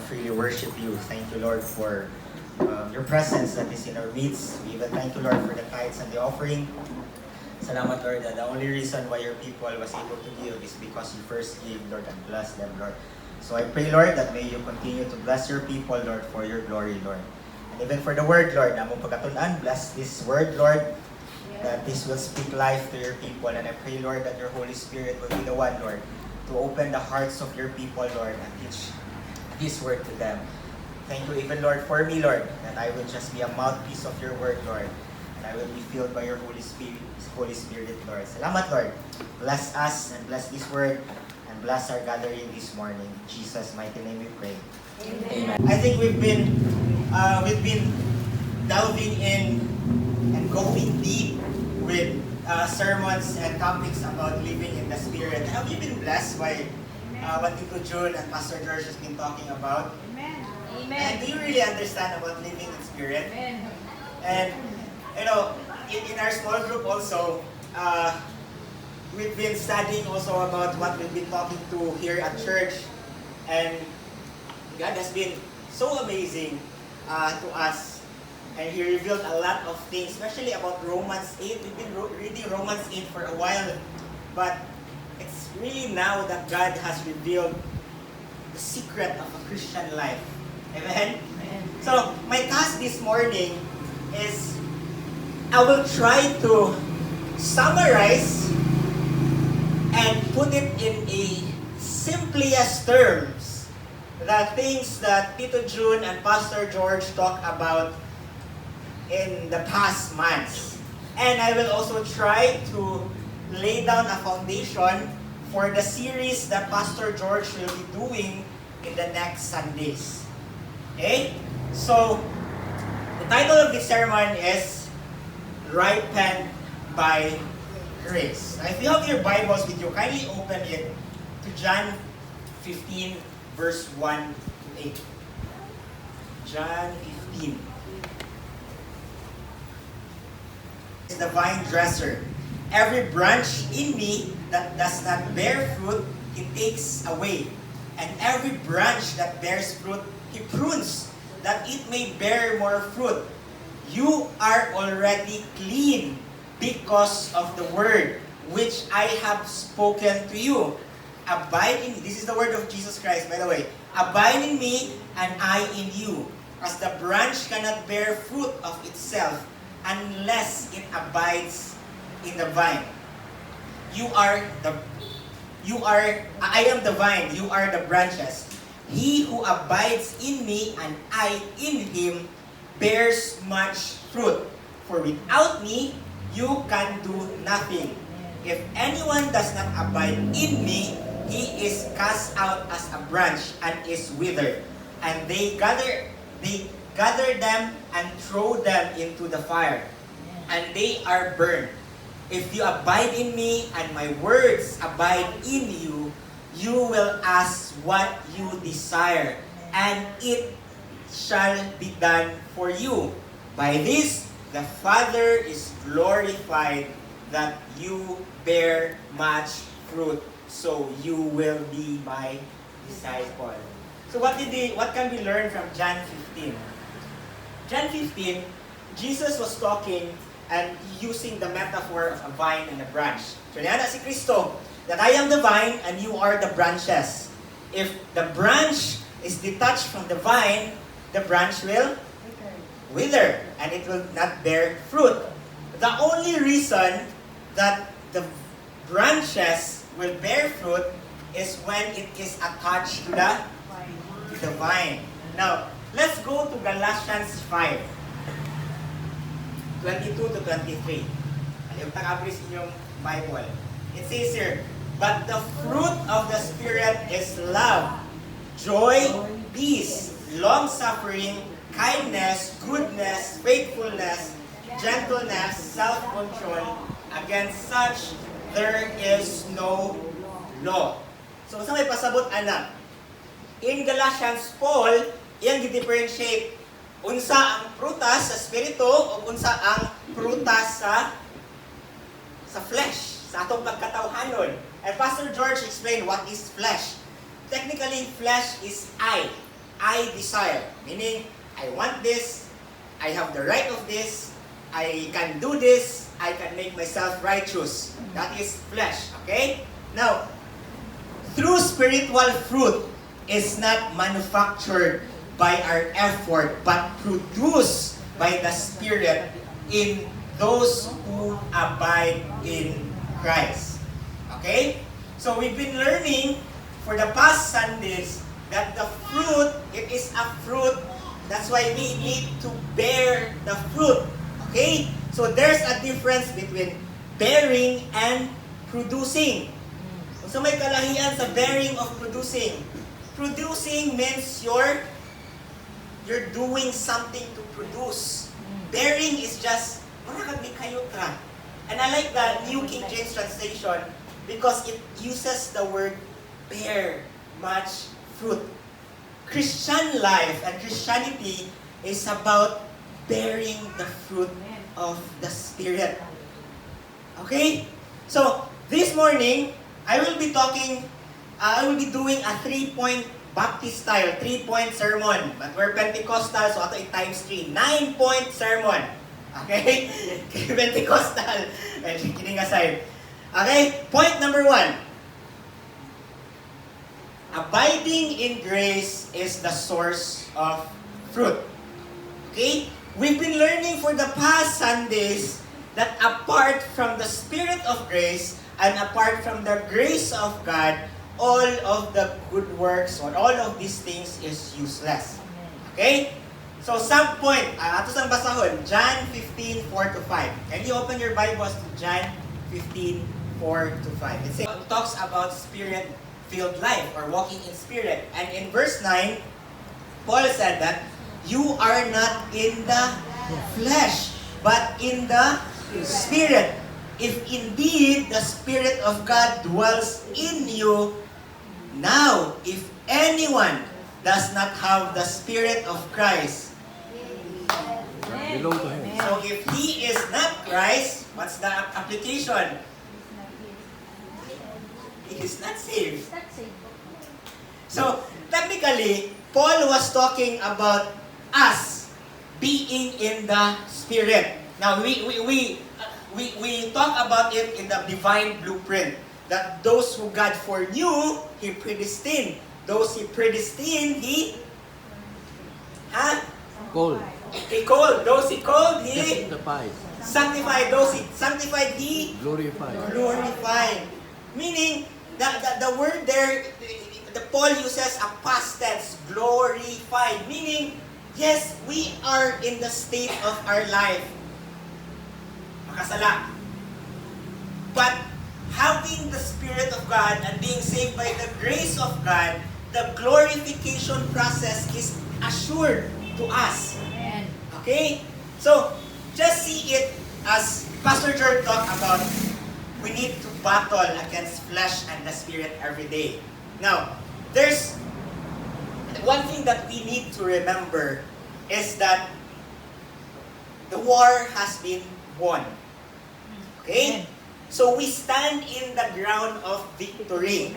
freely worship you. Thank you, Lord, for your presence that is in our midst. We even thank you, Lord, for the tithes and the offering. Salamat, Lord, that the only reason why your people was able to give is because you first gave, Lord, and blessed them, Lord. So I pray, Lord, that may you continue to bless your people, Lord, for your glory, Lord. And even for the word, Lord, namong pagkatunan, bless this word, Lord, that this will speak life to your people. And I pray, Lord, that your Holy Spirit will be the one, Lord, to open the hearts of your people, Lord, and teach this word to them. Thank you even, Lord, for me, Lord, that I will just be a mouthpiece of your word, Lord, and I will be filled by your Holy Spirit, Lord. Salamat, Lord. Bless us and bless this word and bless our gathering this morning. In Jesus' mighty name we pray. Amen. I think we've been delving in and going deep with sermons and topics about living in the Spirit. Have you been blessed by what Tito June and Pastor George has been talking about? Amen. And do you really understand about living in Spirit? Amen. And, you know, in our small group also, we've been studying also about what we've been talking to here at church. And God has been so amazing to us. And He revealed a lot of things, especially about Romans 8. We've been reading Romans 8 for a while. But it's really now that God has revealed the secret of a Christian life. Amen? Amen. So, my task this morning is I will try to summarize and put it in a simplest terms the things that Tito June and Pastor George talked about in the past months. And I will also try to lay down a foundation for the series that Pastor George will be doing in the next Sundays. Okay? So, the title of this sermon is Ripened by Grace. Now, if you have your Bibles with you, kindly open it to John 15, verse 1 to 8. John 15. Is the vine dresser. Every branch in me that does not bear fruit, He takes away. And every branch that bears fruit, He prunes, that it may bear more fruit. You are already clean because of the word which I have spoken to you. Abide in me. This is the word of Jesus Christ, by the way. Abide in me and I in you. As the branch cannot bear fruit of itself unless it abides in the vine. I am the vine, you are the branches. He who abides in me and I in him bears much fruit. For without me, you can do nothing. If anyone does not abide in me, he is cast out as a branch and is withered. And they gather them and throw them into the fire, and they are burned. If you abide in me and my words abide in you, you will ask what you desire, and it shall be done for you. By this, the Father is glorified, that you bear much fruit, so you will be my disciple. So what can we learn from John 15? John 15, Jesus was talking and using the metaphor of a vine and a branch. So niya si Kristo, that I am the vine and you are the branches. If the branch is detached from the vine, the branch will wither and it will not bear fruit. The only reason that the branches will bear fruit is when it is attached to the vine. Now, let's go to Galatians 5, 22 to 23. Yung takabris inyong Bible. It says here, but the fruit of the Spirit is love, joy, peace, long-suffering, kindness, goodness, faithfulness, gentleness, self-control. Against such, there is no law. So, sa may pasabot, anak, in Galatians, Paul, iyang gi-differentiate unsa ang prutas sa spirito o unsa ang prutas sa flesh, sa atong pagkatawhanon. And Pastor George explained what is flesh. Technically, flesh is eye. I desire. Meaning, I want this, I have the right of this, I can do this, I can make myself righteous. That is flesh, okay? Now, true spiritual fruit is not manufactured by our effort, but produced by the Spirit in those who abide in Christ. Okay? So we've been learning for the past Sundays that the fruit, it is a fruit. That's why we need to bear the fruit. Okay? So there's a difference between bearing and producing. So may kalahian sa bearing of producing. Producing means you're doing something to produce. Bearing is just, wala kang may kayutra. And I like the New King James translation because it uses the word bear much fruit. Christian life and Christianity is about bearing the fruit of the Spirit. Okay? So, this morning, I will be doing a 3-point Baptist style, 3-point sermon. But we're Pentecostal, so ito times 3. 9-point sermon. Okay? Pentecostal. Well, kidding aside. Okay? Point number 1. Abiding in grace is the source of fruit. Okay? We've been learning for the past Sundays that apart from the Spirit of grace and apart from the grace of God, all of the good works or all of these things is useless. Okay? So, some point, ato sang basahon, John 15, 4-5. Can you open your Bibles to John 15, 4-5? It talks about Spirit-filled life or walking in Spirit. And in verse 9, Paul said that you are not in the flesh, but in the Spirit. If indeed the Spirit of God dwells in you, now, if anyone does not have the Spirit of Christ, belong to Him. so if he is not Christ, what's the application? He is not saved. So, technically, Paul was talking about us being in the Spirit. Now, we talk about it in the divine blueprint. That those who God foreknew, He predestined. Those He predestined, He Called. He called. Those He called, He Justified. sanctified. Those He sanctified, He Glorified. glorified. Meaning, the word there, the Paul uses a past tense, glorified. Meaning, yes, we are in the state of our life. Makasala. But, having the Spirit of God and being saved by the grace of God, the glorification process is assured to us. Okay? So, just see it as Pastor George talked about, we need to battle against flesh and the Spirit every day. Now, there's one thing that we need to remember is that the war has been won. Okay? So we stand in the ground of victory.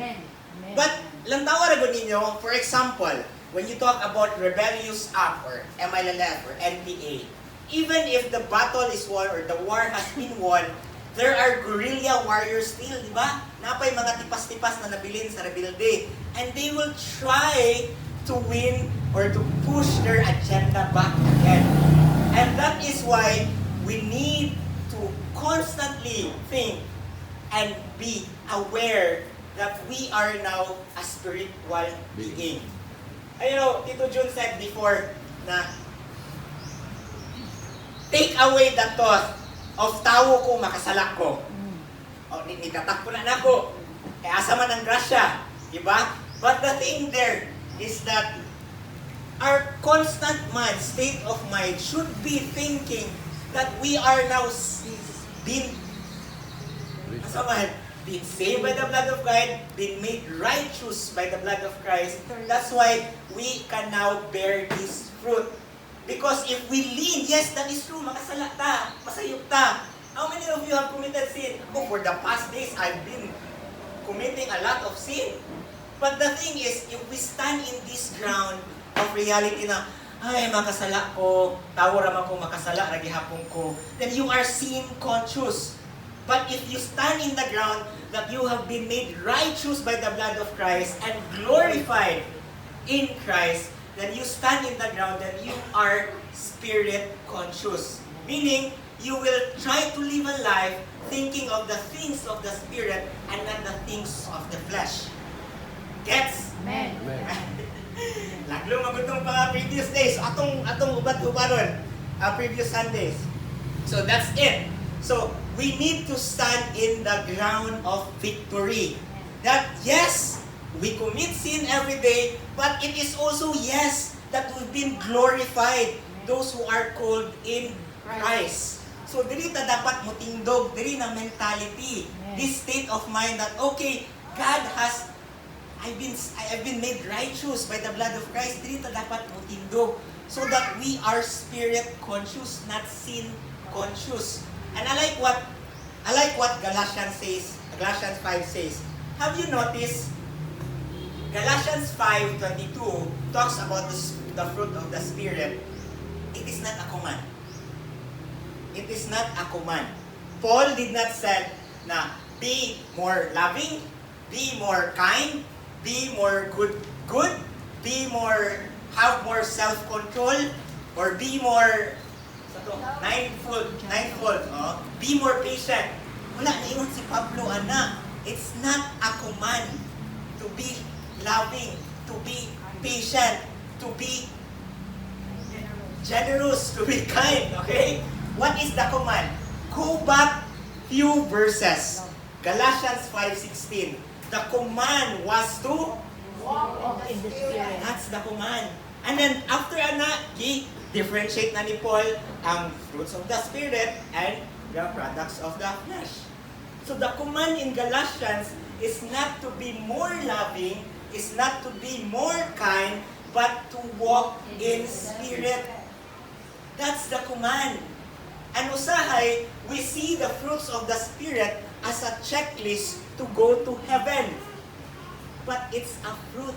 But, lantawa ragon ninyo, for example, when you talk about rebellious act or MLLF or NPA, even if the battle is won or the war has been won, there are guerrilla warriors still, di ba? Napay mga tipas-tipas na nabilin sa rebelde. And they will try to win or to push their agenda back again. And that is why we need to constantly think and be aware that we are now a spiritual being. And you know, Tito Jun said before na take away the thought of tawo ko makasalak ko. O, nikatak ko na nako. Kaya asa man ang grasya. Diba? But the thing there is that our constant mind, state of mind, should be thinking that we are now being saved by the blood of God, being made righteous by the blood of Christ. That's why we can now bear this fruit. Because if we lean, yes, that is true, makasala ta, masayop ta. How many of you have committed sin? Oh, for the past days, I've been committing a lot of sin. But the thing is, if we stand in this ground, of reality na, ay, makasala ko, tawar naman ko makasala, ragihapon ko, then you are sin conscious. But if you stand in the ground that you have been made righteous by the blood of Christ and glorified in Christ, then you stand in the ground that you are spirit conscious. Meaning, you will try to live a life thinking of the things of the spirit and not the things of the flesh. Gets? Amen. Amen. Laglo magutong mga previous days, atong ubat-ubaron, previous Sundays. So that's it. So we need to stand in the ground of victory. That yes, we commit sin every day, but it is also yes that we've been glorified, those who are called in Christ. So diri ta dapat motindog, diri na mentality, this state of mind that okay, God has I've been made righteous by the blood of Christ. Diri ta dapat motindog so that we are spirit conscious, not sin conscious. And I like what Galatians 5 says. Have you noticed Galatians 5:22 talks about the fruit of the spirit. It is not a command. It is not a command. Paul did not say na be more loving, be more kind, be more good, have more self-control, or be more ninefold, be more patient. Wala na yun si Pablo, ana. It's not a command to be loving, to be patient, to be generous, to be kind, okay? What is the command? Go back few verses. Galatians 5:16. The command was to Walk in the Spirit. That's the command. And then after differentiate na ni Paul ang fruits of the Spirit and the products of the flesh. So the command in Galatians is not to be more loving, is not to be more kind, but to walk in Spirit. That's the command. And usahay, we see the fruits of the Spirit as a checklist to go to heaven. But it's a fruit,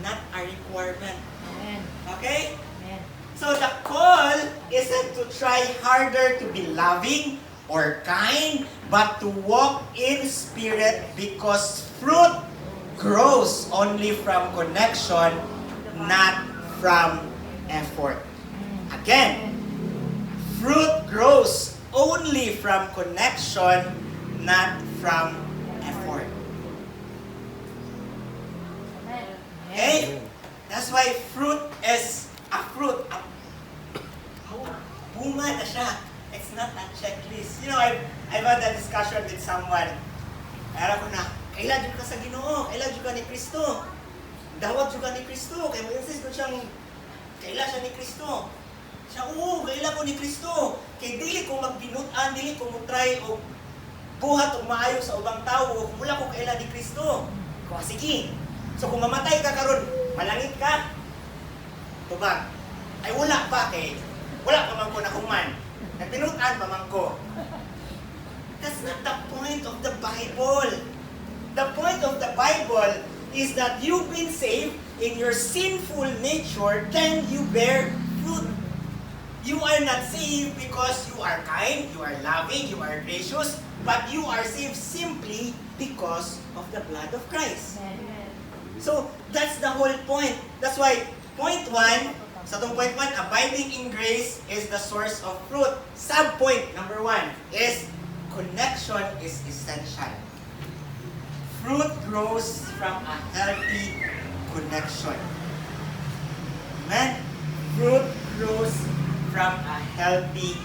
not a requirement. Amen. Okay? Amen. So the call isn't to try harder to be loving or kind, but to walk in Spirit, because fruit grows only from connection, not from effort. Again, fruit grows only from connection, not from effort. Okay? That's why fruit is a fruit. Bunga na siya. It's not a checklist. You know, I've had a discussion with someone. Kaya ko na, kailan ka sa Ginoo? Kailan ka ni Kristo? Dawat ka ni Kristo. Kaya mag-insist ko siyang, kailan siya ni Kristo? Siya, oo, kailan ko ni Kristo. Kaya dili ko magbinutan, dili ko mutry o buhat o maayo sa ubang tao, mula ko kailan ni Kristo. Kung sige. So kung mamatay ka karon, malangit ka, tubag. Ay wala pa kay, wala pa man ko na human. Nagbinutan pa man ko. That's not the point of the Bible. The point of the Bible is that you've been saved in your sinful nature, then you bear fruit. You are not saved because you are kind, you are loving, you are gracious, but you are saved simply because of the blood of Christ. Amen. So, that's the whole point. That's why, point 1, sa itong point 1, abiding in grace is the source of fruit. Sub-point number 1 is connection is essential. Fruit grows from a healthy connection. Amen? Fruit grows from a healthy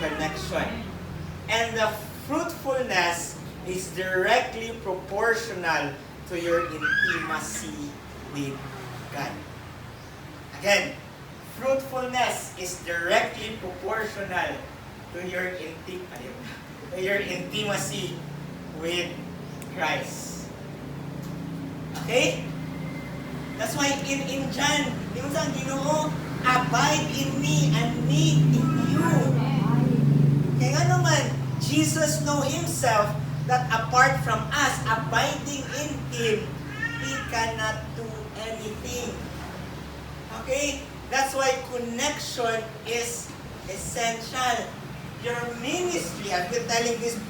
connection. And the fruitfulness is directly proportional to your intimacy with God. Again, fruitfulness is directly proportional to your intimacy with Christ. Okay? That's why in John, yung sa Ginoo, abide in me and me in you. Kaya nga naman, Jesus know Himself that apart from us abiding in Him, He cannot do anything. Okay? That's why connection is essential. Your ministry, I've been telling this,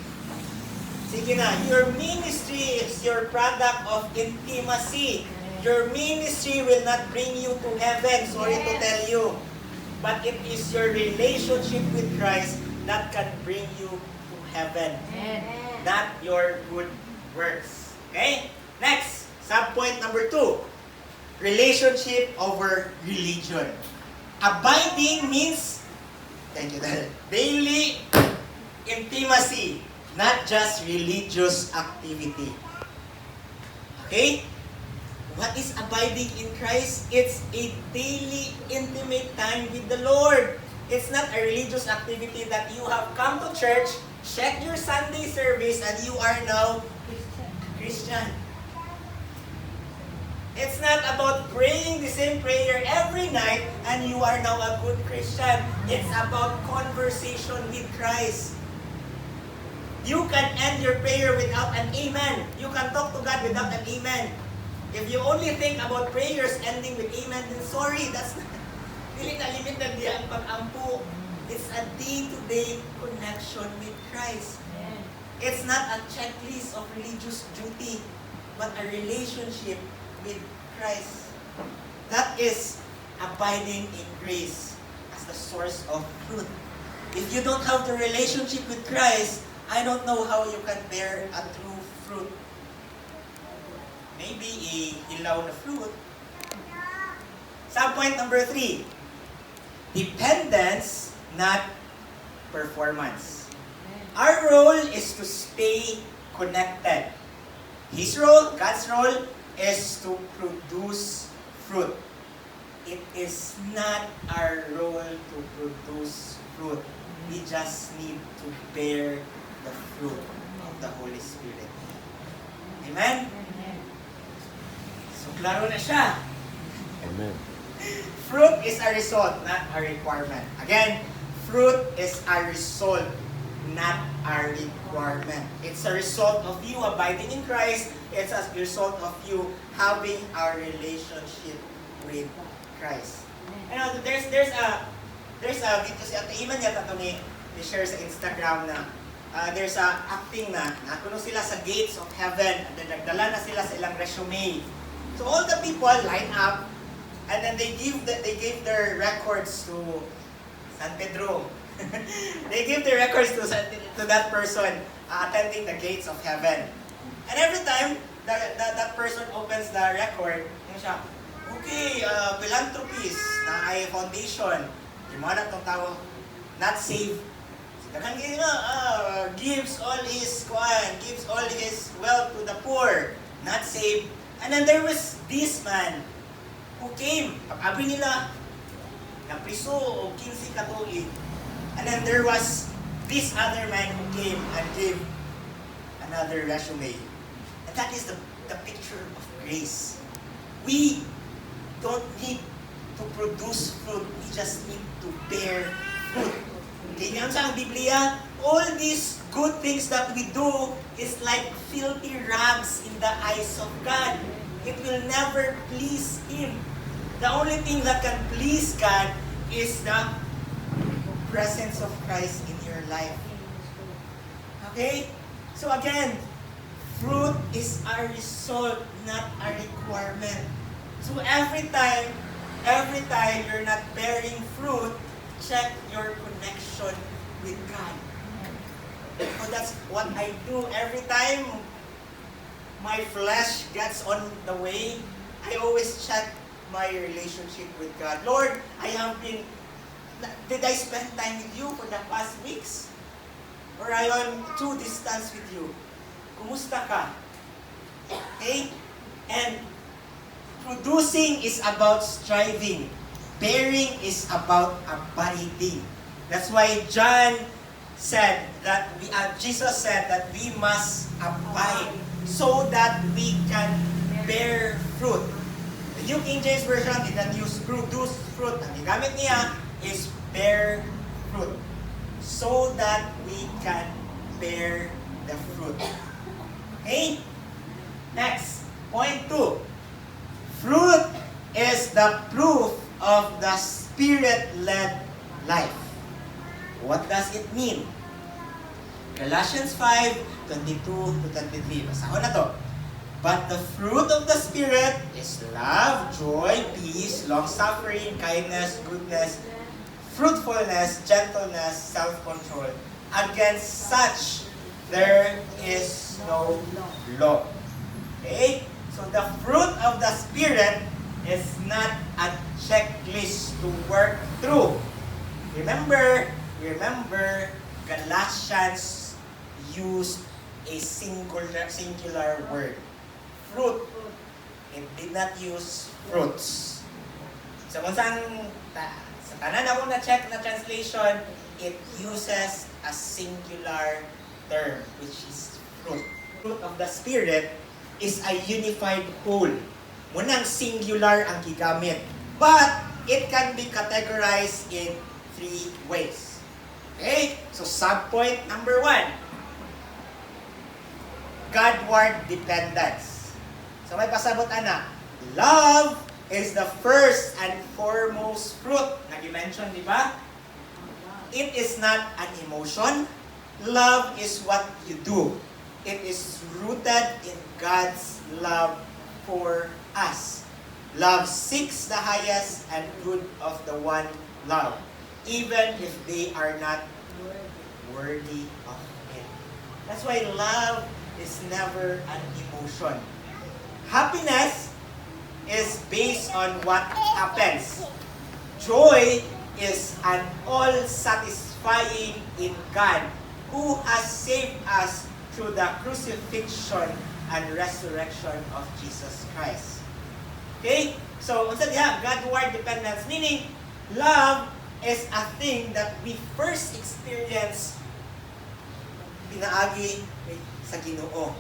sige na, your ministry is your product of intimacy. Your ministry will not bring you to heaven, sorry to tell you. But it is your relationship with Christ that can bring you to heaven. Not your good works. Okay? Next, subpoint number 2. Relationship over religion. Abiding means, thank you, Dad, daily intimacy, not just religious activity. Okay? What is abiding in Christ? It's a daily intimate time with the Lord. It's not a religious activity that you have come to church, check your Sunday service, and you are now Christian. It's not about praying the same prayer every night and you are now a good Christian. It's about conversation with Christ. You can end your prayer without an amen. You can talk to God without an amen. If you only think about prayers ending with amen, then sorry, that's not, dili na limited diyan pag-ampo. It's a day-to-day connection with Christ. It's not a checklist of religious duty, but a relationship with Christ. That is abiding in grace as the source of fruit. If you don't have the relationship with Christ, I don't know how you can bear a true fruit. Maybe ilaw na fruit. Subpoint number 3. Dependence, not performance. Our role is to stay connected. His role, God's role, is to produce fruit. It is not our role to produce fruit. We just need to bear the fruit of the Holy Spirit. Amen? So, klaro na siya. Amen. Fruit is a result, not a requirement. Again, fruit is a result, not a requirement. It's a result of you abiding in Christ. It's a result of you having a relationship with Christ. You know, there's a video si Ate Iman yata ito ni share sa Instagram na there's a acting na nakuno sila sa gates of heaven and then nagdala na sila sa ilang resume. So all the people line up and then they gave their records to San Pedro. They give their records to that person attending the gates of heaven. And every time that person opens the record, yun siya, okay, philanthropist na ay foundation, yung mga natong tao, not saved. Daghang gives all his wealth to the poor, not saved. And then there was this man who came, pag-abi nila, napriso o 15 katuig. And then there was this other man who came and gave another resume. And that is the picture of grace. We don't need to produce fruit. We just need to bear fruit. Ganyan sa ang Biblia, all these good things that we do is like filthy rags in the eyes of God. It will never please Him. The only thing that can please God is the presence of Christ in your life. Okay? So again, fruit is a result, not a requirement. So every time you're not bearing fruit, check your connection with God. So that's what I do every time my flesh gets on the way. I always check my relationship with God. Lord, did I spend time with you for the past weeks? Or I am too distant with you? Kumusta ka? Okay? And producing is about striving. Bearing is about abiding. That's why Jesus said that we must abide so that we can bear fruit. The New King James Version did not use produce fruit. Ang gamit niya is bear fruit. So that we can bear the fruit. Okay? Next, point 2. Fruit is the proof of the Spirit-led life. What does it mean? Galatians 5:22 to 23. Basahon na to. But the fruit of the Spirit is love, joy, peace, long-suffering, kindness, goodness, fruitfulness, gentleness, self-control. Against such, there is no law. Okay? So the fruit of the Spirit is not a checklist to work through. Remember, Galatians used a singular word. Fruit. It did not use fruits. So kung sa tanan ako na-check na translation, it uses a singular term, which is fruit. Fruit of the Spirit is a unified whole. Munang singular ang gigamit. But it can be categorized in 3 ways. Okay? So subpoint number 1. Godward dependence. So may pasabot ana. Love is the first and foremost fruit. Nag-mention, di ba? It is not an emotion. Love is what you do. It is rooted in God's love for us. Love seeks the highest and good of the one loved, even if they are not worthy of it. That's why love is never an emotion. Happiness is based on what happens. Joy is an all-satisfying in God who has saved us through the crucifixion and resurrection of Jesus Christ. Okay? So, unsa diha? Godward dependence. Meaning, love is a thing that we first experience pinaagi sa Ginoo.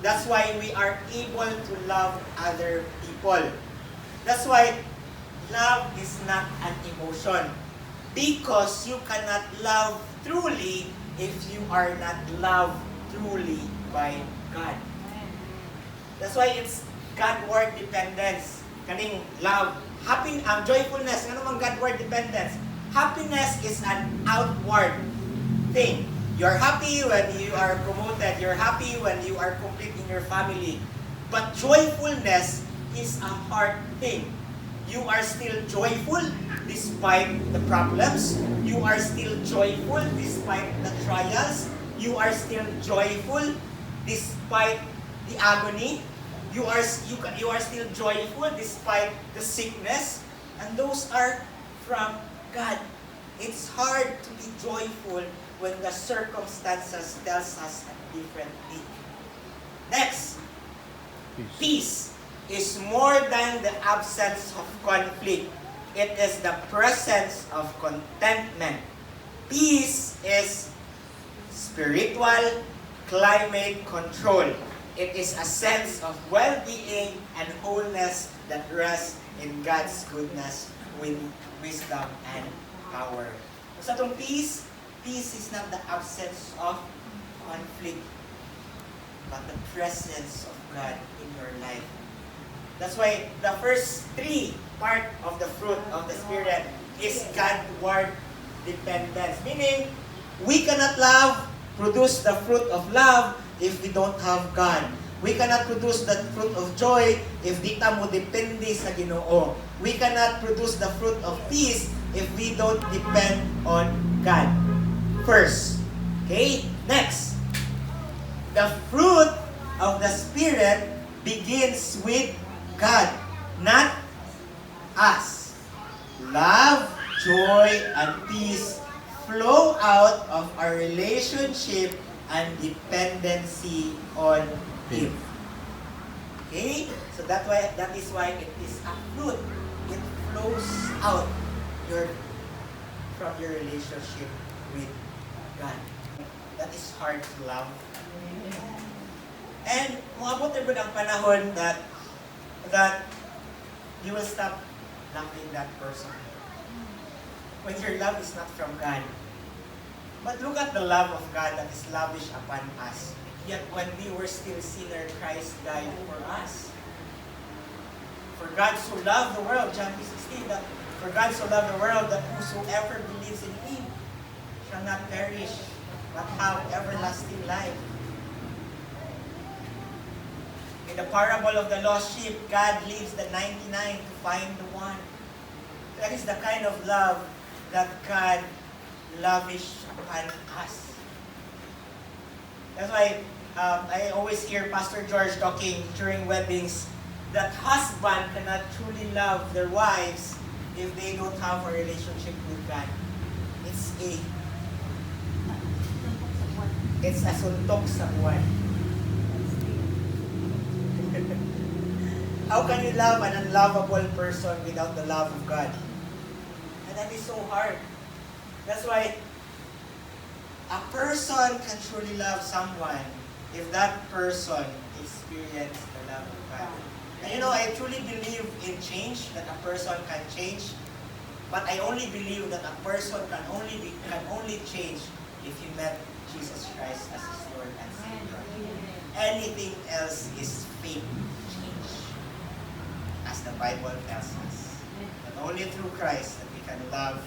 That's why we are able to love other people. That's why love is not an emotion. Because you cannot love truly if you are not loved truly by God. That's why it's Godward dependence. Kaning love, joyfulness, ano mang Godward dependence? Happiness is an outward thing. You're happy when you are promoted. You're happy when you are complete in your family. But joyfulness is a heart thing. You are still joyful despite the problems. You are still joyful despite the trials. You are still joyful despite the agony. You are still joyful despite the sickness. And those are from God. It's hard to be joyful when the circumstances tells us differently. Next, peace is more than the absence of conflict. It is the presence of contentment. Peace is spiritual climate control. It is a sense of well-being and wholeness that rests in God's goodness with wisdom and power. Sa itong peace is not the absence of conflict, but the presence of God in your life. That's why the first 3 part of the fruit of the Spirit is Godward dependence. Meaning, we cannot produce the fruit of love if we don't have God. We cannot produce the fruit of joy if di ta mo depende sa Ginoo. We cannot produce the fruit of peace if we don't depend on God first. Okay? Next. The fruit of the Spirit begins with God, not us. Love, joy, and peace flow out of our relationship and dependency on Him. Okay? So that is why it is a fruit. It flows out from your relationship with God. That is hard to love. And umabot na ang panahon that you will stop loving that person. When your love is not from God. But look at the love of God that is lavished upon us. Yet when we were still sinners, Christ died for us. For God so loved the world, John 3:16, that For God so loved the world that whosoever believes in Him shall not perish, but have everlasting life. In the parable of the lost sheep, God leaves the 99 to find the one. That is the kind of love that God lavished upon us. That's why I always hear Pastor George talking during weddings that husband cannot truly love their wives if they don't have a relationship with God. It's a suntok sa buwan. How can you love an unlovable person without the love of God? And that is so hard. That's why a person can truly love someone if that person experiences the love of God. And you know, I truly believe in change, that a person can change. But I only believe that a person can only change if he met Jesus Christ as his Lord and Savior. Anything else is fake change, as the Bible tells us. That only through Christ that we can love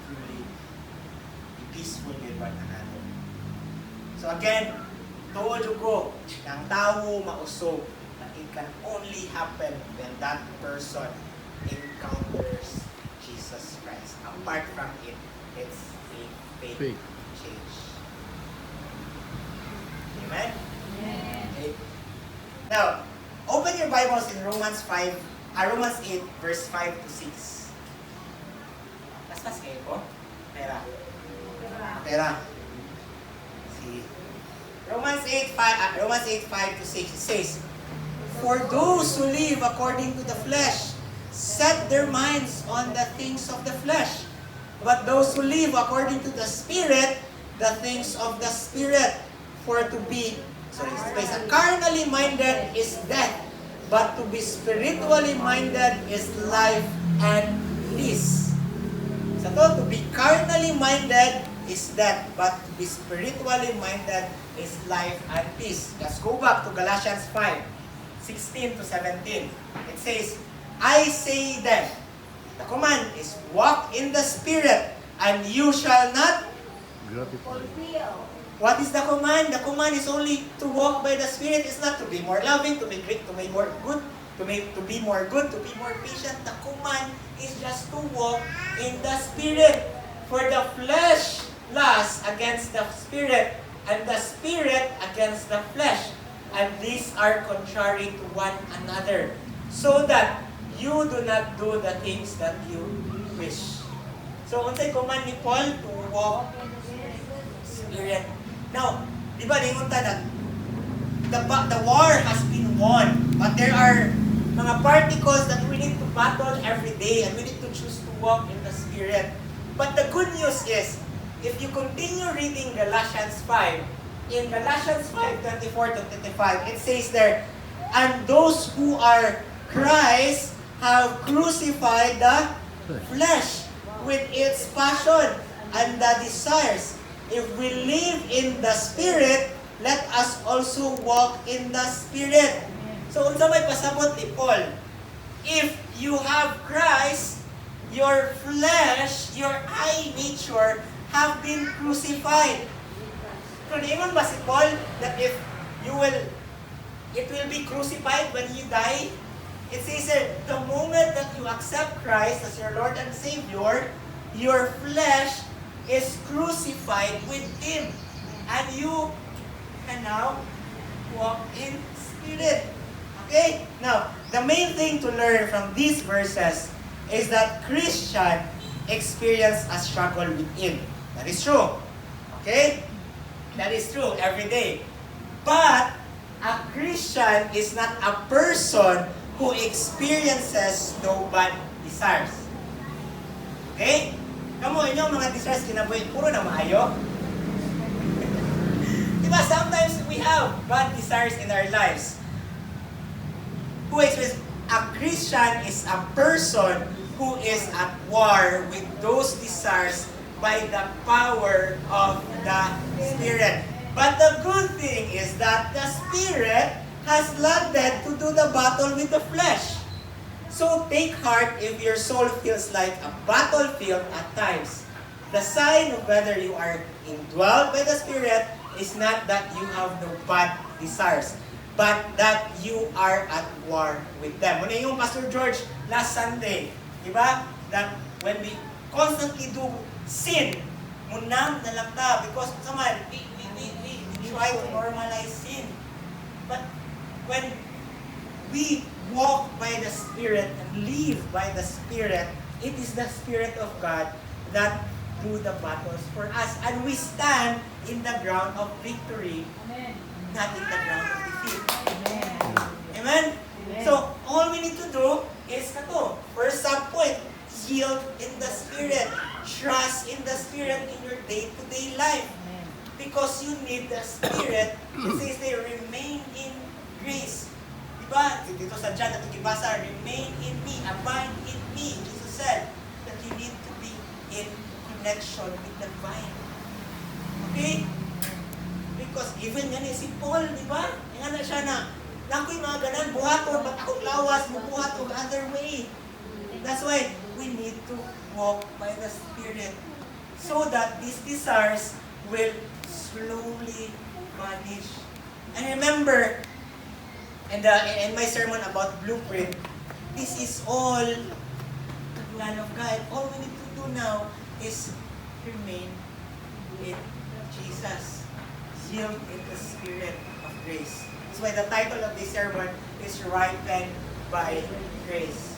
truly, be peaceful with one another. So again, tuod ko, ng tao mausog, that it can only happen when that person encounters Jesus Christ. Apart from it, it's fake change. Amen? Okay. Now, open your Bibles in Romans 8, verse 5 to 6. Paspas kayo po? Pera. See. Romans 8, 5 to 6, it says, "For those who live according to the flesh set their minds on the things of the flesh. But those who live according to the Spirit, the things of the Spirit. For to be, carnally minded is death, but to be spiritually minded is life and peace." So to be carnally minded is death, but to be spiritually minded is life and peace. Let's go back to Galatians 5, 16 to 17. It says, "I say then," the command is, "walk in the Spirit, and you shall not." What is the command? The command is only to walk by the Spirit. It's not to be more loving, to be great, to be more good, to be more patient. The command is just to walk in the Spirit. For the flesh lusts against the Spirit, and the Spirit against the flesh. And these are contrary to one another, so that you do not do the things that you wish. So, unsay command ni Paul? To walk Spirit. Now, di ba ningunta na the war has been won, but there are mga particles that we need to battle every day, and we need to choose to walk in the Spirit. But the good news is, if you continue reading Galatians 5, in Galatians 5:24 to 25, it says there, "And those who are Christ have crucified the flesh with its passion and the desires. If we live in the Spirit, let us also walk in the Spirit." So, unsa may pasabot ni Paul? If you have Christ, your flesh, your I nature, have been crucified. So, niingon ba si Paul that it will be crucified when you die? It says that the moment that you accept Christ as your Lord and Savior, your flesh is crucified with Him. And you can now walk in Spirit. Okay? Now, the main thing to learn from these verses is that Christian experience a struggle within. That is true. Okay? That is true every day. But a Christian is not a person who experiences no bad desires. Okay? Kamu inyong mga desires kinabuhi, puro na maayo. Diba, sometimes we have bad desires in our lives. A Christian is a person who is at war with those desires by the power of the Spirit. But the good thing is that the Spirit has landed to do the battle with the flesh. So take heart if your soul feels like a battlefield at times. The sign of whether you are indwelled by the Spirit is not that you have no bad desires, but that you are at war with them. Muna yung Pastor George last Sunday, di ba? That when we constantly do sin, munam na lang ta because saman, we try to normalize sin. But when we walk by the Spirit and live by the Spirit, it is the Spirit of God that do the battles for us. And we stand in the ground of victory, Amen. not in the ground of defeat. Amen. Amen? Amen. So, all we need to do is kato. First sub-point, yield in the Spirit. Trust in the Spirit in your day-to-day life. Amen. Because you need the Spirit. It says they remain in grace. Diba? Dito sa John, at ikibasa, remain in me, abide in me. Jesus said that you need to be in connection with the vine. Okay? Because even yan si Paul, di ba? Yan na siya na, nako'y mga ganan, buhaton, ba't akong lawas, bubuhat o other way. That's why we need to walk by the Spirit so that these desires will slowly vanish. And remember, in my sermon about blueprint, this is all the plan of God. All we need to do now is remain in Jesus. Yield in the Spirit of grace. That's why the title of this sermon is Ripened by Grace.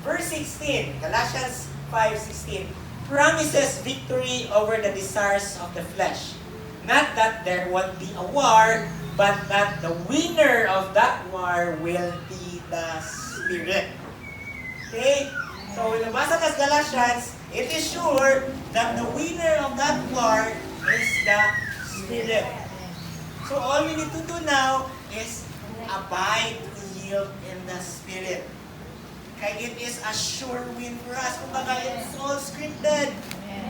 Verse 16, Galatians 5:16, promises victory over the desires of the flesh. Not that there won't be a war, but that the winner of that war will be the Spirit. Okay? So, when nabasa ka sa Galatians, it is sure that the winner of that war is the Spirit. So, all we need to do now is abide, yield in the Spirit. Kaya it is a sure win for us. Kumbaga, it's all scripted.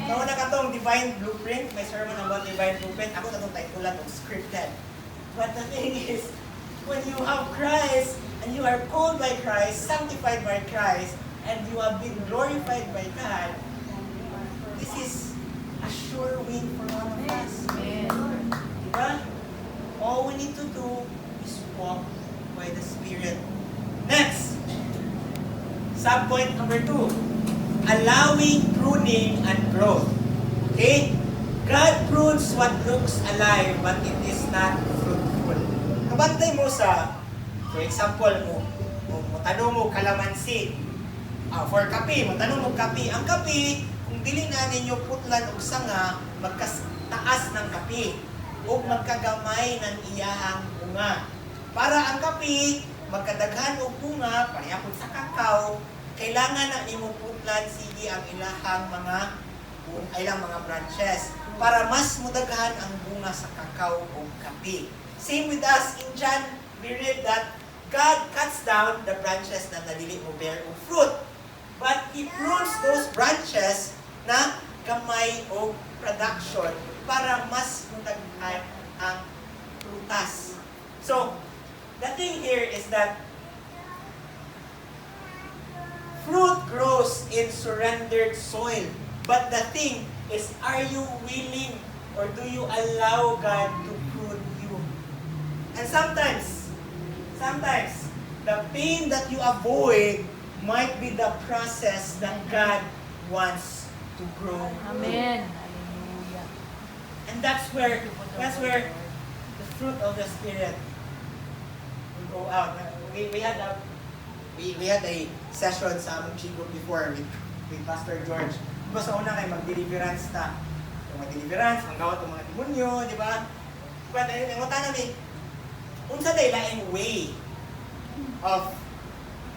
So, na katong Divine Blueprint, may sermon about Divine Blueprint. Ako na itong title lang, scripted. But the thing is, when you have Christ, and you are called by Christ, sanctified by Christ, and you have been glorified by God, this is a sure win for all of us. Diba? All we need to do is walk by the Spirit. Next, subpoint number 2, allowing pruning and growth. Okay? God prunes what looks alive, but it is not fruitful. Kabantay mo sa, for example, mo tanong mo kalamansi. For kape, mo tanong mo kape. Ang kape, kung dili na ninyo putlan og sanga, magkataas ng kape o magkagamay ng iyahang bunga. Para ang kape, magkadaghan og bunga, parehapon sa kakao, kailangan na nimo putlan sige ang ilahang mga branches para mas mudaghan ang bunga sa kakao o kape. Same with us in John, we read that God cuts down the branches na nadili mo bear o fruit. But He prunes those branches na gamay o production para mas mudaghan ang prutas. So, the thing here is that fruit grows in surrendered soil. But the thing is, are you willing or do you allow God to prune you? And sometimes, the pain that you avoid might be the process that God wants to grow. Amen. Hallelujah. And that's where the fruit of the Spirit will go out. We had a session sa among Chigo before with Pastor George. Diba sa una kay mag-deliverance ta. Yung mag-deliverance, manggawat ng mga demonyo, di ba? But ang namin, unsa day laing way of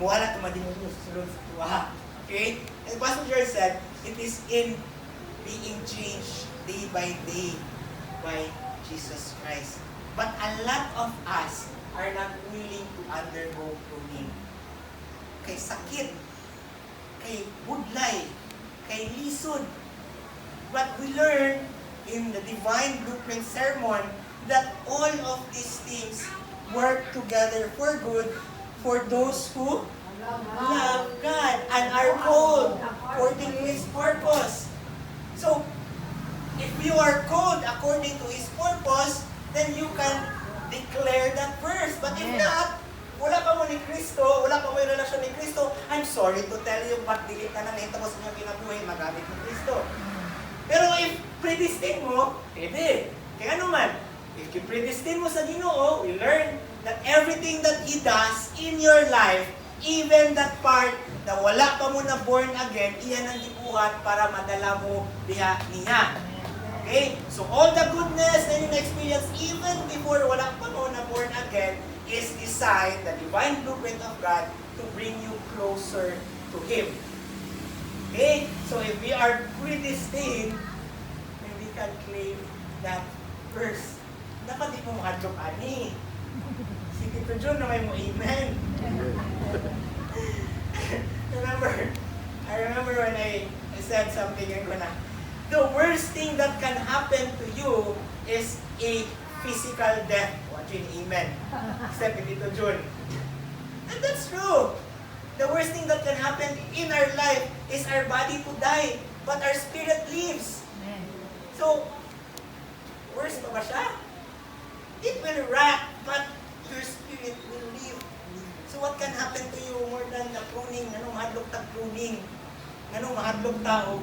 muhala ng mga demonyo sa sulod sa tuwa. Okay? And Pastor George said, it is in being changed day by day by Jesus Christ. But a lot of us are not willing to undergo pruning. Kay sakit, kay budlay, kay lisod. But we learn in the Divine Blueprint sermon that all of these things work together for good for those who Love God and are called according to His purpose. So, if you are called according to His purpose, then you can declare that verse. But if not, wala pa mo ni Kristo, wala pa mo yung relasyon ni Kristo, I'm sorry to tell you, ba't dilit na nito ko sa inyong kinabuhay, magamit ni Kristo. Pero if predestined mo, pwede. Kaya naman, if you predestined mo sa Ginoo, we learn that everything that He does in your life, even that part na wala pa mo na born again, iyan ang gibuhat para madala mo niya. Okay? So all the goodness na you experience even before wala pa mo na born again is designed, the divine blueprint of God, to bring you closer to Him. Okay? So if we are predestined, then we can claim that verse. Dapat di mo makadrop ani. Si Tito John na may mo amen. I remember when I said something yung na, the worst thing that can happen to you is a physical death. Watching amen. Except with Tito John. And that's true. The worst thing that can happen in our life is our body to die, but our spirit lives. So, worst pa ba siya? It will rot, but your spirit will live. So what can happen to you more than the pruning? Anong mahadlok tag pruning? Anong mahadlok tao?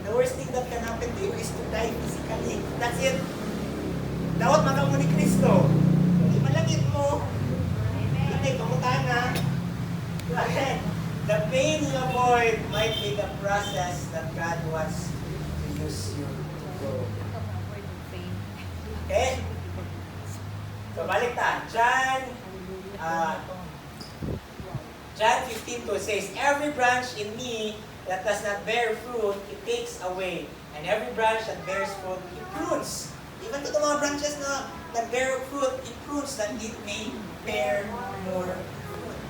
The worst thing that can happen to you is to die physically. That's it. Dawat magamo ni Kristo. Hindi malangit mo. Hindi kamutana. Bakit? The pain you avoid might be the process that God wants to use you to grow. Okay? So, balik ta. John 15:2 says, every branch in me that does not bear fruit, it takes away. And every branch that bears fruit, it prunes. Even to the mga branches na bear fruit, it prunes that it may bear more fruit.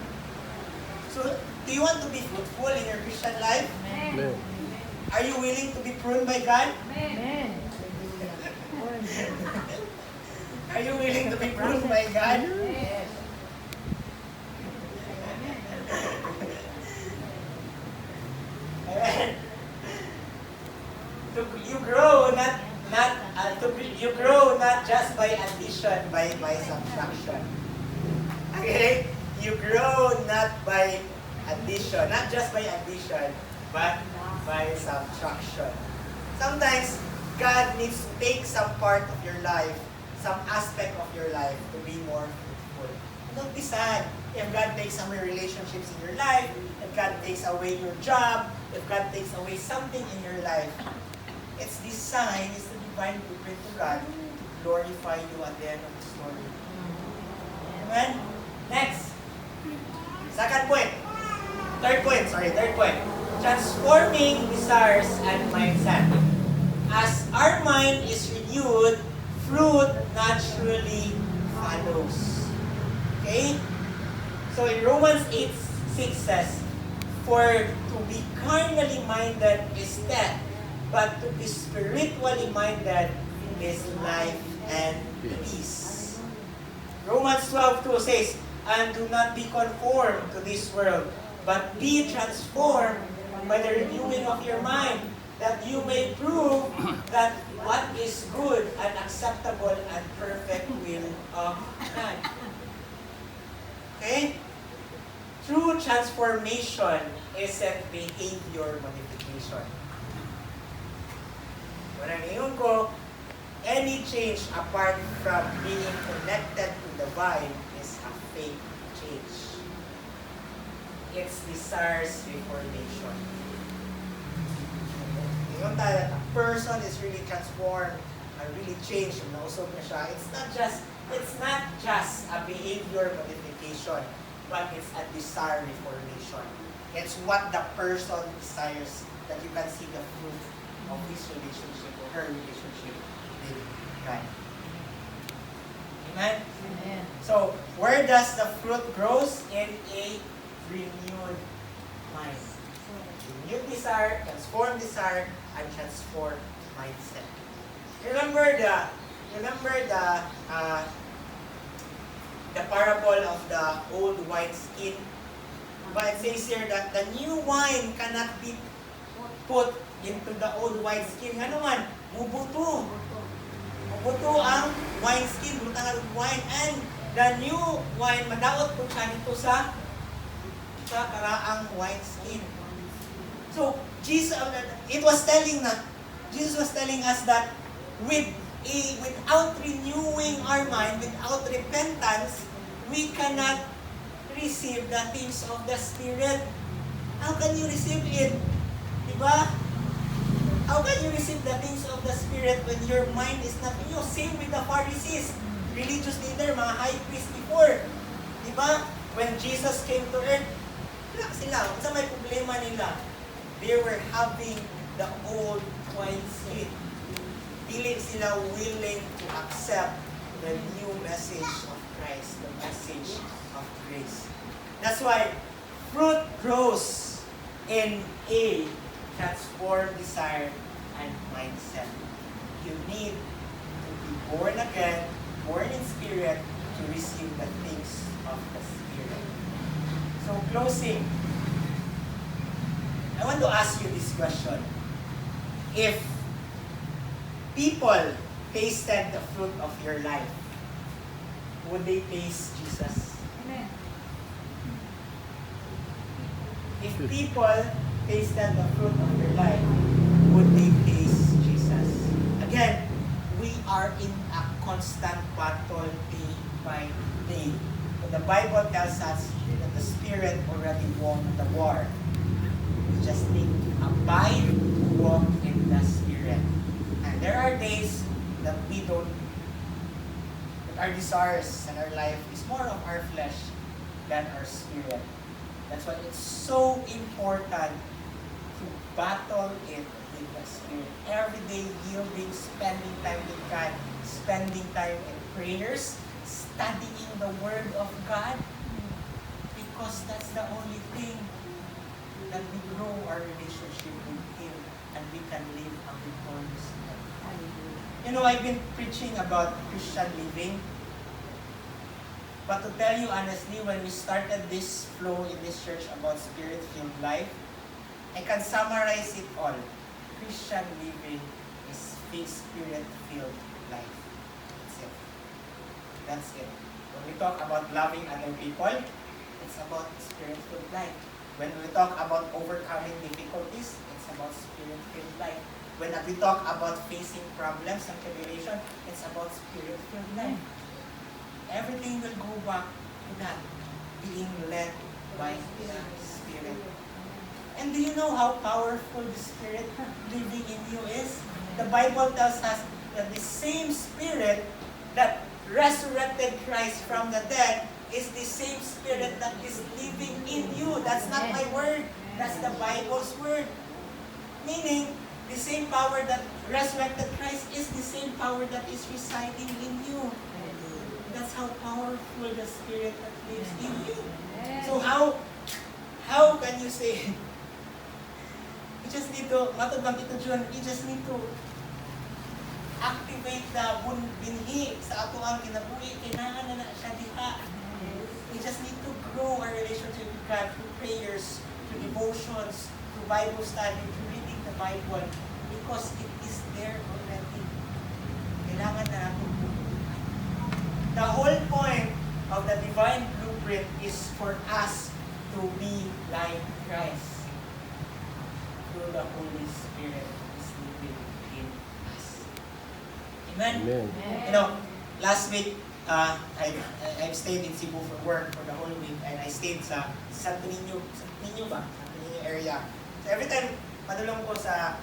So, do you want to be fruitful in your Christian life? Amen. Are you willing to be pruned by God? Amen. Are you willing to be pruned by God? Yes. Amen. You grow you grow not just by addition, by subtraction. Okay? You grow not by addition, not just by addition, but by subtraction. Sometimes God needs to take some part of your life, some aspect of your life to be more fruitful. Don't be sad if God takes away relationships in your life, if God takes away your job, if God takes away something in your life. It's designed, it's the divine blueprint to God to glorify you at the end of the story. Amen? Next. Third point. Transforming desires and mindset. As our mind is renewed, fruit naturally follows. Okay? So in Romans 8:6 says, for to be carnally minded is death, but to be spiritually minded is life and peace. Romans 12:2 says, and do not be conformed to this world, but be transformed by the renewing of your mind, that you may prove that what is good and acceptable and perfect will of God. Okay? True transformation isn't behavior modification. Wala ngayon ko, any change apart from being connected to the vine is a fake change. It's desires reformation. Ngayon tayo, a person is really transformed and really changed, nausog na siya. It's not just a behavior modification, but it's a desire reformation. It's what the person desires, that you can see the fruit of his relationship or her relationship with God. Amen? Amen. So, where does the fruit grows? In a renewed mind. Renewed desire, transformed desire, and transformed mindset. Remember the the parable of the old wineskin. But it says here that the new wine cannot be put into the old wineskin. Ano man, mubuto. Mubuto ang wineskin, butang ang wine. And the new wine, madaot po siya nito sa karaang wineskin. So, Jesus was telling us that without renewing our mind, without repentance, we cannot receive the things of the Spirit. How can you receive it? Diba? How can you receive the things of the Spirit when your mind is not in you? Same with the Pharisees, religious leader, mga high priest before. Diba? When Jesus came to earth, wala sila. Kasi may problema nila. They were having the old wineskin. Dili sila willing to accept the new message of Christ, the message of grace. That's why fruit grows in a transformed desire and mindset. You need to be born again, born in spirit, to receive the things of the Spirit. So closing, I want to ask you this question. If people tasted the fruit of your life, would they taste Jesus? Amen. If people tasted the fruit of your life, would they taste Jesus? Again, we are in a constant battle day by day. But the Bible tells us that the Spirit already won the war. We just need to abide, walk in the Spirit. And there are days that we don't, that our desires and our life is more of our flesh than our spirit. That's why it's so important to battle it with the Spirit. Every day yielding, spending time with God, spending time in prayers, studying the Word of God, because that's the only thing that we grow our relationship with Him and we can live a victorious life. You know, I've been preaching about Christian living. But to tell you honestly, when we started this flow in this church about Spirit-filled life, I can summarize it all. Christian living is Spirit-filled life. That's it. That's it. When we talk about loving other people, it's about Spirit-filled life. When we talk about overcoming difficulties, it's about Spirit-filled life. When we talk about facing problems and tribulation, it's about Spirit-filled life. Everything will go back to that, being led by the Spirit. And do you know how powerful the Spirit living in you is? The Bible tells us that the same Spirit that resurrected Christ from the dead is the same Spirit that is living in you. That's not my word. That's the Bible's word. Meaning, the same power that resurrected Christ is the same power that is residing in you. That's how powerful the Spirit that lives in you. So how can you say, you just need to, matubang ito John, you just need to activate the binhi sa ato ang kinabuhi. Kailangan na siya diha. We just need to grow our relationship with God through prayers, through devotions, through Bible study, through reading the Bible, because it is there already. Kailangan na natin. The whole point of the divine blueprint is for us to be like Christ through the Holy Spirit who is living in us. Amen? Amen. You know, last week, I've stayed in Cebu for work for the whole week, and I stayed sa Santo Niño area. So every time padulong ko sa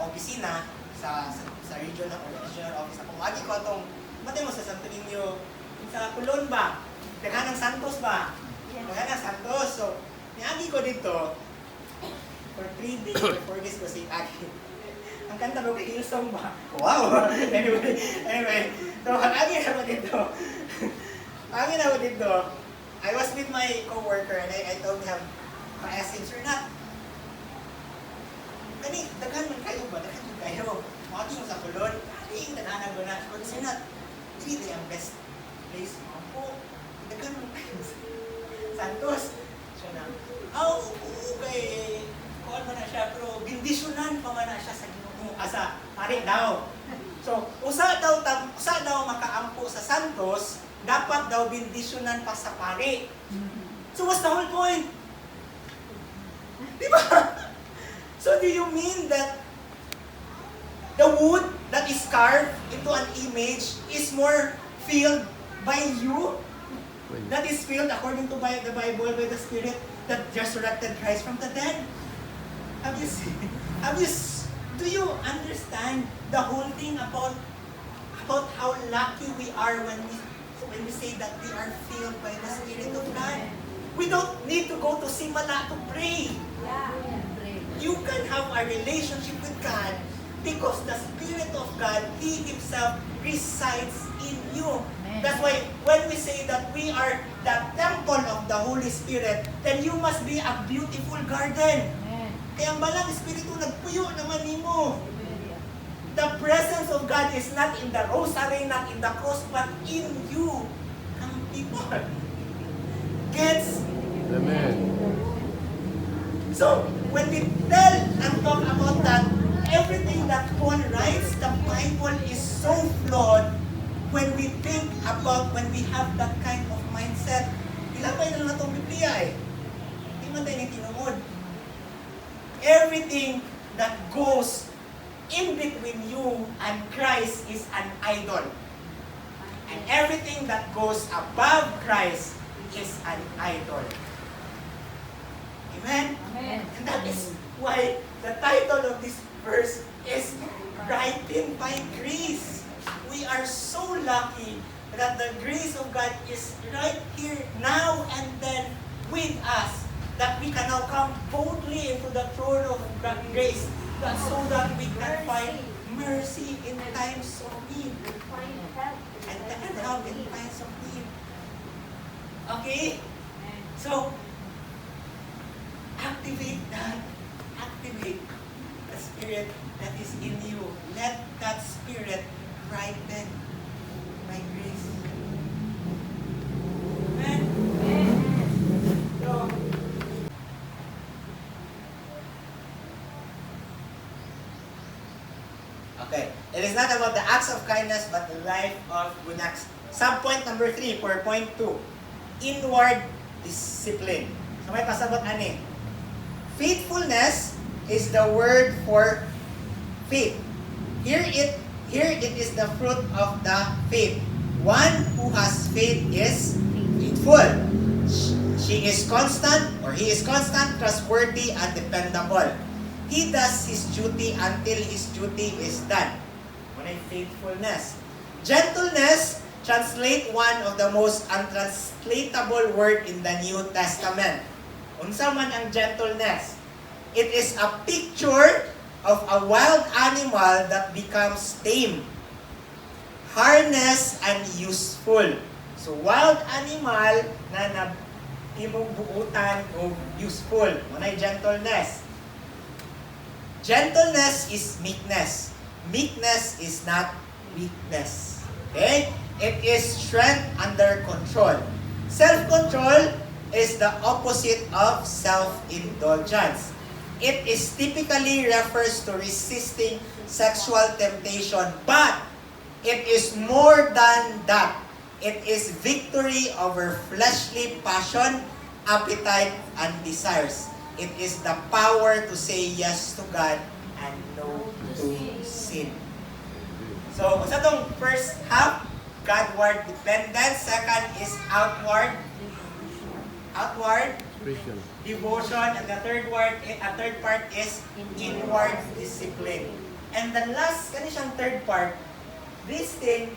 opisina, sa regional office, ako magi ko atong mati mo sa Santo Niño, sa Kulon ba? Daghan ng Santos ba? Daghan ng Santos. So, niagi ko dito, for 3 days or 4 days ko si Agi. Ang kanta mo kay Hillsong ba? Wow! Anyway, so, agi na ako dito. Agi na ako dito. I was with my co-worker and I told him, I asked him, sir, na, kani, daghan man kayo ba? Daghan man kayo. Maki mo sa Kulon. Kani, daghanan ko na. Sir, na, hindi ang best place mo. Nagkaroon tayo sa Santos. Siya na, okay. Kuhan mo na siya, pero bindisyonan pa man na siya sa Ginoo. Asa, pare daw. So, usa daw makaampo sa Santos, dapat daw bindisyonan pa sa pare. So, what's the whole point? Di ba? So, do you mean that the wood that is carved into an image is more filled by you? That is filled, according to the Bible, by the Spirit that resurrected Christ from the dead. Do you understand the whole thing about how lucky we are when we say that we are filled by the Spirit of God? We don't need to go to Simala to pray. You can have a relationship with God because the Spirit of God, He Himself resides in you. That's why when we say that we are the temple of the Holy Spirit, then you must be a beautiful garden. Kaya ang balang Espiritu nagpuyo naman nimo. The presence of God is not in the rosary, not in the cross, but in you. Ang people. Gets? Amen. So, when we tell and talk about that, everything that Paul writes, the Bible is so flawed when we think about, when we have that kind of mindset. Ilapay na lang itong Biblia eh. Hindi man tayo tinuod. Everything that goes in between you and Christ is an idol. And everything that goes above Christ is an idol. Amen? Amen. And that is why the title of this verse is Ripened by Grace. We are so lucky that the grace of God is right here now and then with us, that we can now come boldly into the throne of grace, so that we can find mercy in times of need. And help in times of need. Okay? So, activate the Spirit that is in you. Let that Spirit ripen by grace. Amen? So, okay. It is not about the acts of kindness, but the life of good acts. Subpoint number 3 for point 2. Inward discipline. So may pasabot ani. Faithfulness is the word for faith. Here it is the fruit of the faith. One who has faith is faithful. She is constant, or he is constant, trustworthy, and dependable. He does his duty until his duty is done. Ano yung faithfulness? Gentleness, translate one of the most untranslatable word in the New Testament. Unsa man ang gentleness? It is a picture of a wild animal that becomes tame, harnessed, and useful. So, wild animal na imong buutan o useful. Ano yung gentleness? Gentleness is meekness. Meekness is not weakness. Okay? It is strength under control. Self-control is the opposite of self-indulgence. It is typically refers to resisting sexual temptation, but it is more than that. It is victory over fleshly passion, appetite, and desires. It is the power to say yes to God and no to sin. So, sa itong first half, Godward dependence. Second is outward Christian. devotion. And the third part is inward discipline. And the last, kanisang third part, this thing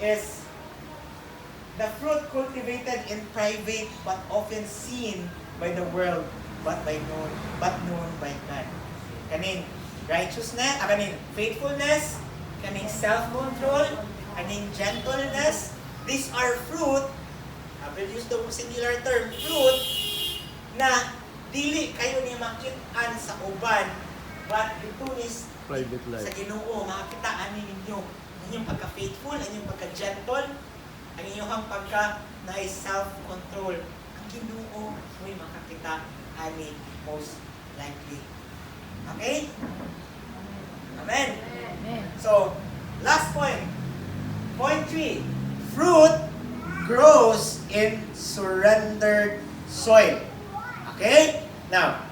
is the fruit cultivated in private but often seen by the world, but known by God. Kaning righteousness, kaning faithfulness, kaning self-control, kaning gentleness. These are fruit, I will use the singular term, fruit, na dili kayo ni makitaan sa uban, but ito is Private sa life. Ginoo, makakitaan ninyo. Ang inyong pagka-faithful, ang inyong pagka-gentle, ang inyong pagka na self-control, ang Ginoo mo'y makakita ani most likely. Okay? Amen? Amen. So, last point. Point 3. Fruit grows in surrendered soil. Okay? Now,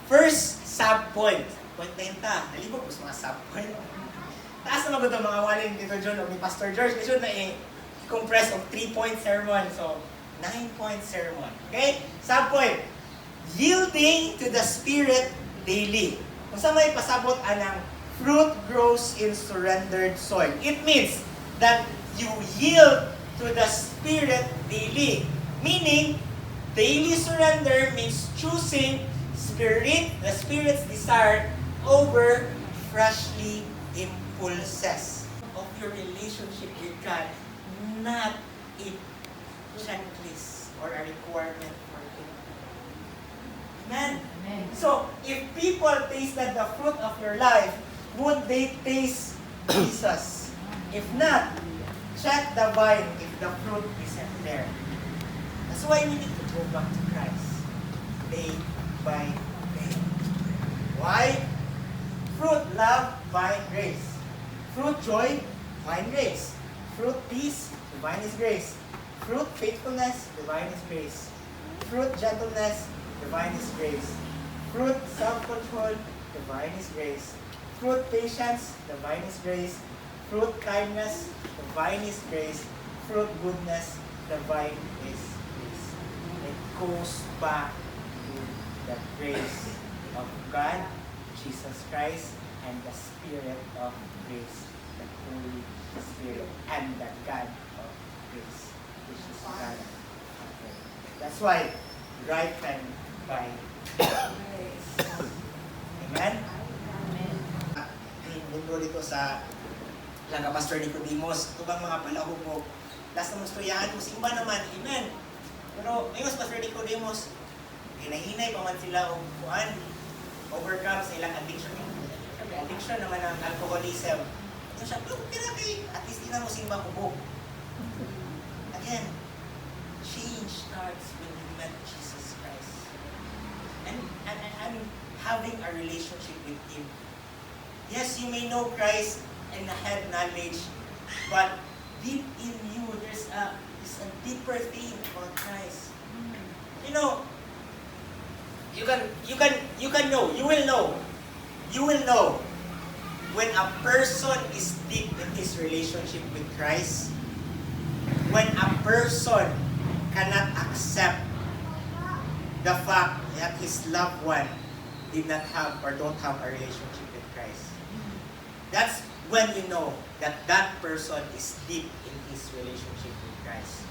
first sub-point. Point na yun ta. Nalibog ko sa mga sub-point. Taas naman ba ito mga walin dito John o ni Pastor George? Kasi na i-compress of 3-point sermon. So, 9-point sermon. Okay? Sub-point. Yielding to the Spirit daily. Kung sa may pasabot anang fruit grows in surrendered soil. It means that you yield to the Spirit daily. Meaning, daily surrender means choosing the Spirit's desire over fleshly impulses of your relationship with God, not a checklist or a requirement for Him. Amen? Amen. So, if people tasted the fruit of your life, would they taste Jesus? If not, check the vine if the fruit isn't there. That's why we need to go back to Christ day by day. Why? Fruit love, divine grace. Fruit joy, divine grace. Fruit peace, divine is grace. Fruit faithfulness, divine is grace. Fruit gentleness, divine is grace. Fruit self-control, divine is grace. Fruit patience, divine is grace. Fruit kindness, divine is grace. Fruit goodness, divine is grace. It goes back to the grace of God, Jesus Christ, and the Spirit of grace, the Holy Spirit, and the God of grace, which is God. Okay. That's why, ripen by grace. Amen? Mundo dito sa Laga Pastor Nicodemos, ito bang mga palahubog? Last na mustroyahan mo, simba naman, amen. Pero, ayos Pastor Nicodemos, hinahinay pa man sila o kuhan, overcome sa ilang addiction. Addiction naman ang alcoholism. Ito siya, kaya kay, at least ina mo simba hubog. Again, change starts when you met Jesus Christ. And having a relationship with Him. Yes, you may know Christ and have knowledge, but deep in you, there's a deeper thing about Christ. You know, you will know when a person is deep in his relationship with Christ, when a person cannot accept the fact that his loved one did not have or don't have a relationship with Christ. That's when you know that that person is deep in his relationship with Christ.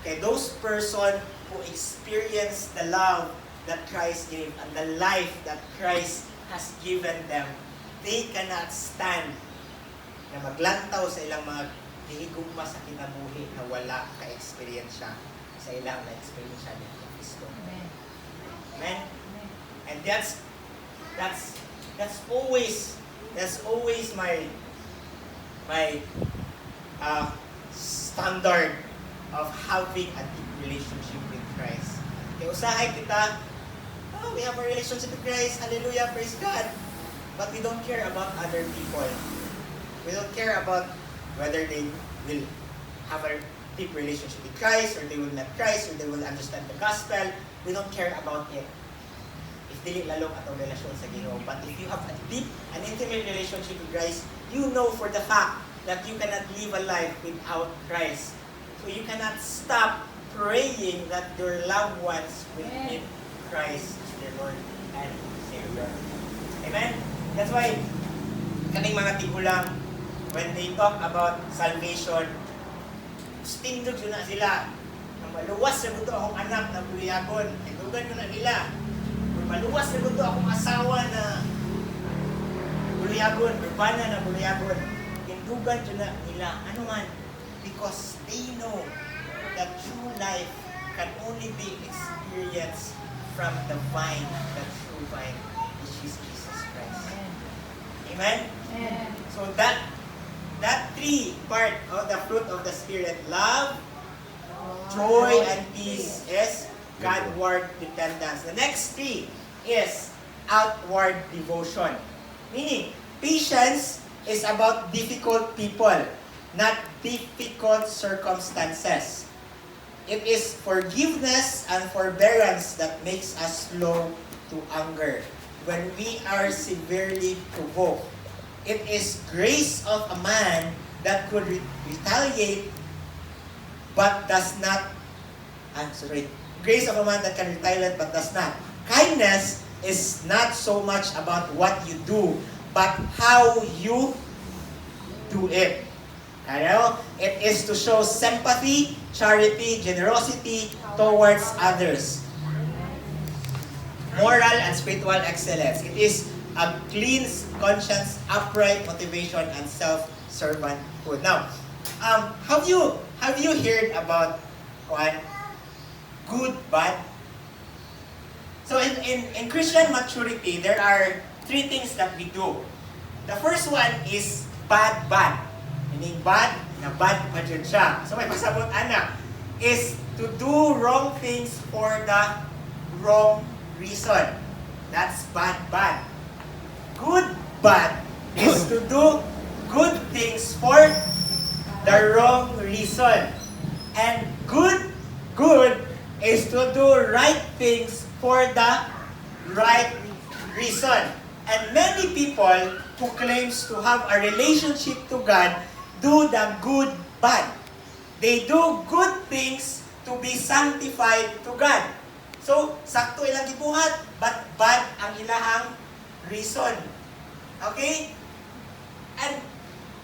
Okay, those person who experience the love that Christ gave and the life that Christ has given them, they cannot stand na maglantaw sa ilang mga hihigugma sa kinabuhi na wala ka-experience siya sa ilang na-experience siya ni Kristo. Amen. Amen? And that's always my standard of having a deep relationship with Christ. Kaya usahay kita, we have a relationship with Christ, hallelujah, praise God. But we don't care about other people. We don't care about whether they will have a deep relationship with Christ, or they will not Christ, or they will understand the gospel. We don't care about it. If dili lalong atong relasyon sa Ginoo. But if you have a deep and intimate relationship with Christ, you know for the fact that you cannot live a life without Christ. So you cannot stop praying that your loved ones will meet Christ as their Lord and Savior. Amen? That's why, kaning mga tigulang, when they talk about salvation, stindog yun na sila. Ang maluwas na buto akong anak na buliyagon. Tindugan yun na nila. Kung maluwas na buto akong asawa na buliyagon, urbana na buliyagon, tindugan yun na nila. Ano man? Because they know that true life can only be experienced from the vine, the true vine, which is Jesus Christ. Amen? Amen. So that that three part of the fruit of the Spirit, love, joy, and peace, is Godward dependence. The next three is outward devotion. Meaning, patience is about difficult people, not difficult circumstances. It is forgiveness and forbearance that makes us slow to anger when we are severely provoked. It is grace of a man that could retaliate but does not. Grace of a man that can retaliate but does not. Kindness is not so much about what you do, but how you do it. Ano? It is to show sympathy, charity, generosity towards others. Moral and spiritual excellence. It is a clean conscience, upright motivation, and self-servanthood. Now, have you heard about good, bad? So in Christian maturity, there are three things that we do. The first one is bad. Meaning bad, na bad pa dyan siya. So may pasabot, ana, is to do wrong things for the wrong reason. That's bad. Good, bad is to do good things for the wrong reason. And good is to do right things for the right reason. And many people who claims to have a relationship to God do the good bad. They do good things to be sanctified to God. So, sakto ilang gibuhat, but bad ang ilahang reason. Okay? And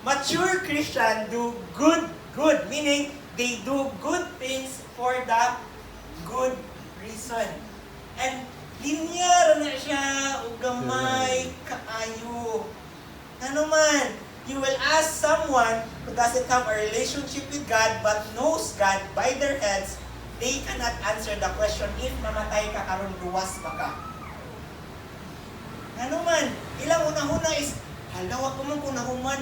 mature Christian do good, meaning they do good things for the good reason. And linear na siya, o gamay, kaayo. Ano man, you will ask someone who doesn't have a relationship with God but knows God by their heads, they cannot answer the question, if mamatay ka karon luwas ba ka? Ano man, ilang una-una is, halawa ko man kung nahuman,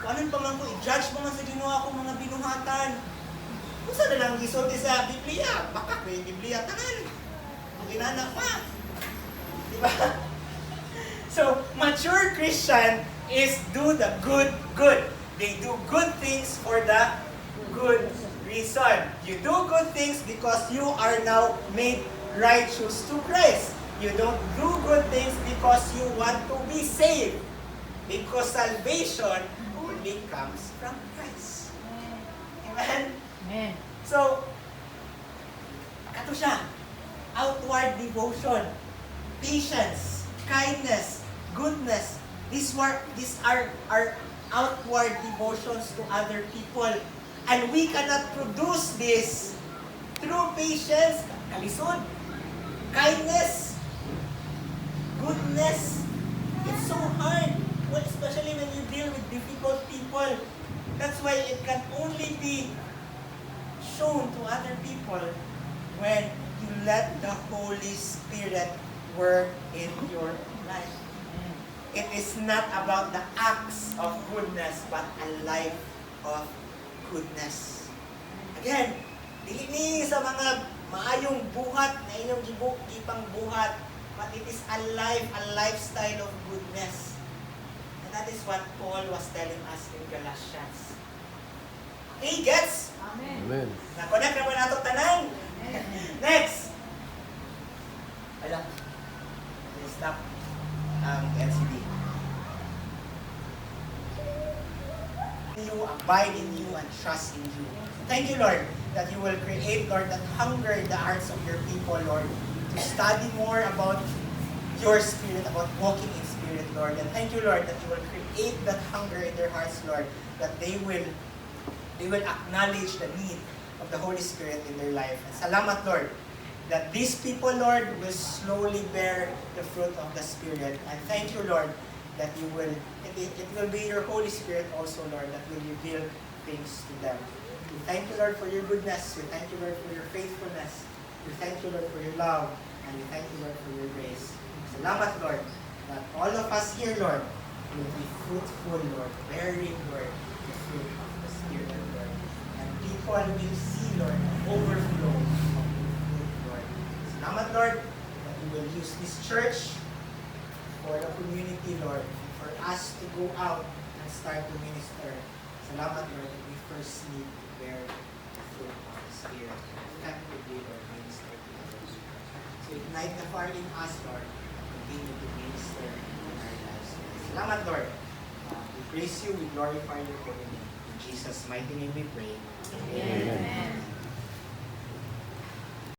kung anong pa man ko, i-judge mo man sa ginawa ko mga binuhatan. Kung saan na lang gisulti sa Biblia, baka ko yung Biblia, tangan. Ang inana pa. Diba? So, mature Christian is do the good. They do good things for the good reason. You do good things because you are now made righteous to Christ. You don't do good things because you want to be saved. Because salvation only comes from Christ. Amen? Amen. So, kato siya. Outward devotion, patience, kindness, goodness. These are our outward devotions to other people. And we cannot produce this through patience, kalisod, kindness, goodness. It's so hard, especially when you deal with difficult people. That's why it can only be shown to other people when you let the Holy Spirit work in your life. It is not about the acts of goodness, but a life of goodness. Again, dili ni sa mga maayong buhat na inyong gipang buhat, but it is a lifestyle of goodness. And that is what Paul was telling us in Galatians. Okay, gets? Amen. Na-connect na po natin tanan. Next. Ala. Stop ang LCD. You abide in you and trust in you. Thank you, Lord, that you will create, Lord, that hunger in the hearts of your people, Lord, to study more about your spirit, about walking in spirit, Lord. And thank you, Lord, that you will create that hunger in their hearts, Lord, that they will acknowledge the need of the Holy Spirit in their life. And salamat, Lord, that these people, Lord, will slowly bear the fruit of the Spirit. And thank you, Lord, that you will, it will be your Holy Spirit also, Lord, that will reveal things to them. We thank you, Lord, for your goodness. We thank you, Lord, for your faithfulness. We thank you, Lord, for your love. And we thank you, Lord, for your grace. Salamat, Lord, that all of us here, Lord, will be fruitful, Lord, bearing, Lord, fruit of the Spirit, Lord. And people will see, Lord, an overflow of your fruit, Lord. Salamat, Lord, that you will use this church for the community, Lord, and for us to go out and start to minister. Salamat, Lord, that we first need to bear the fruit of the Spirit. Effectively, Lord, minister to others. So ignite the fire in us, Lord, and continue to minister in our lives. Salamat, Lord. We praise you, we glorify your holy name. In Jesus' mighty name we pray. Amen.